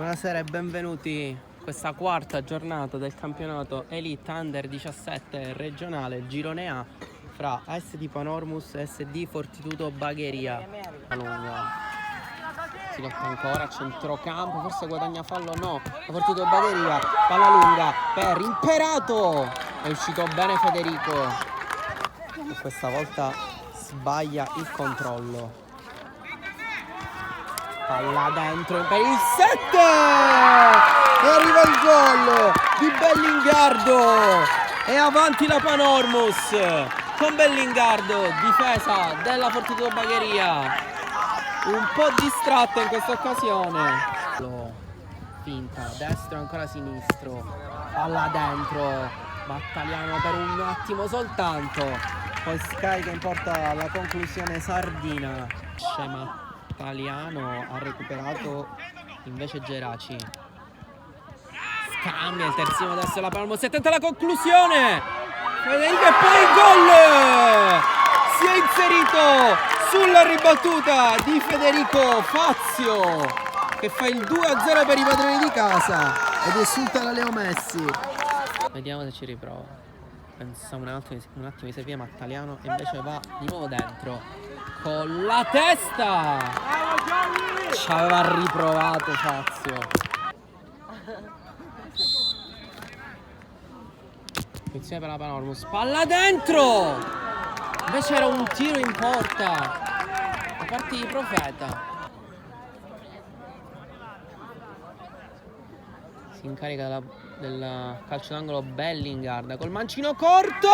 Buonasera e benvenuti a questa quarta giornata del campionato Elite Under 17 regionale Girone A fra SD Panormus e SD Fortitudo Bagheria. La lunga si lotta ancora a centrocampo, forse guadagna fallo, no, la Fortitudo Bagheria, palla lunga per Imperato, è uscito bene Federico e questa volta sbaglia il controllo. Palla dentro per il 7 e arriva il gol di Bellingardo e avanti la Panormus con Bellingardo, difesa della Fortitudo Bagheria un po' distratta in questa occasione. Finta, destro ancora sinistro, palla dentro, Battagliano per un attimo soltanto, poi scarica in porta la conclusione sardina. Scema Italiano ha recuperato invece Geraci, scambia il terzino destro la Panormus e tenta la conclusione Federico e poi il gol, si è inserito sulla ribattuta di Federico Fazio che fa il 2-0 per i padroni di casa ed esulta la Leo Messi. Vediamo se ci riprova. Pensiamo un attimo di servire Mattaliano e invece va di nuovo dentro con la testa. Ci aveva riprovato Fazio. Attenzione per la Panormus, palla dentro. Invece era un tiro in porta da parte di Profeta. Si incarica del calcio d'angolo Bellingarda col mancino corto,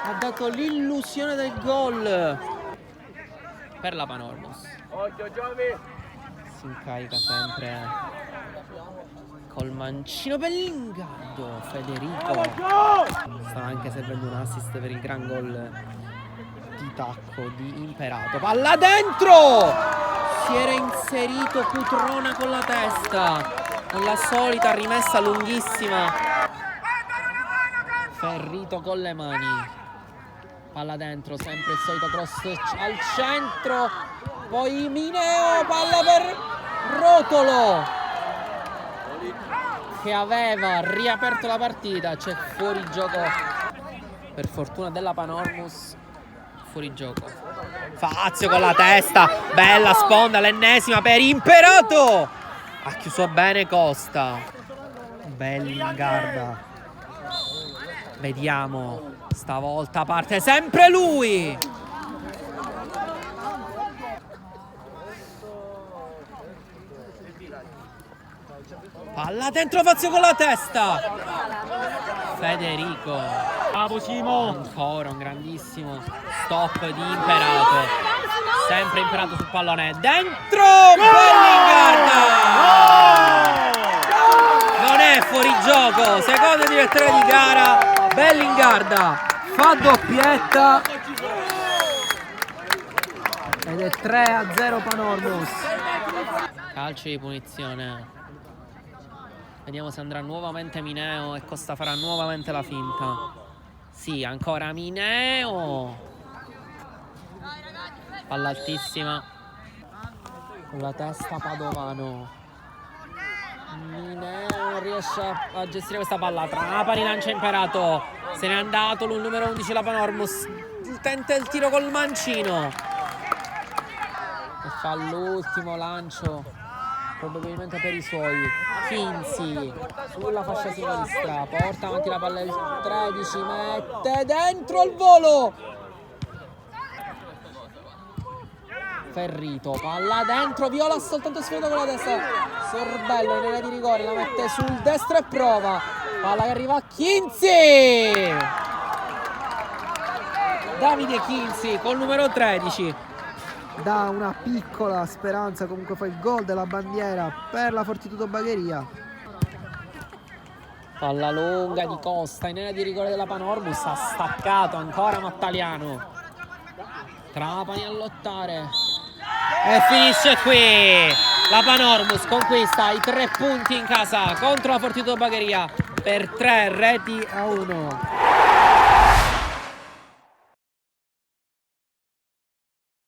ha dato l'illusione del gol per la Panormus. Si incarica sempre col mancino Bellingardo Federico, sta anche servendo un assist per il gran gol di tacco di Imperato. Palla dentro, si era inserito Cutrona con la testa, con la solita rimessa lunghissima. Ferrito con le mani, palla dentro, sempre il solito cross al centro, poi Mineo, palla per Rotolo che aveva riaperto la partita. C'è fuori gioco per fortuna della Panormus, fuori gioco. Fazio con la testa, bella sponda, l'ennesima per Imperato, ha chiuso bene Costa. Bellingarda, vediamo, stavolta parte sempre lui. Palla dentro, Fazio con la testa, Federico, bravo Simo, ancora un grandissimo stop di Imperato, sempre Imperato sul pallone, dentro Bellingarda, non è fuori gioco, secondo direttore di gara Bellingarda fa doppietta ed è 3-0 Panormus. Calcio di punizione. Vediamo se andrà nuovamente Mineo e Costa farà nuovamente la finta. Sì, ancora Mineo. Palla altissima. Con la testa Padovano. Mineo non riesce a gestire questa palla. Trapani lancia Imperato. Se n'è andato il numero 11 la Panormus. Tenta il tiro col mancino. E fa l'ultimo lancio, probabilmente per i suoi. Kinsi sulla fascia sinistra, porta avanti la palla il 13, mette dentro il volo. Ferrito, palla dentro, Viola soltanto sfida con la testa. Sorbello in area di rigore, la mette sul destro e prova. Palla che arriva a Kinsi. Davide Kinsi col numero 13. Dà una piccola speranza, comunque fa il gol della bandiera per la Fortitudo Bagheria. Palla lunga di Costa in area di rigore della Panormus, ha staccato ancora Mattaliano. Trapani a lottare e finisce qui. La Panormus conquista i 3 punti in casa contro la Fortitudo Bagheria per 3-1.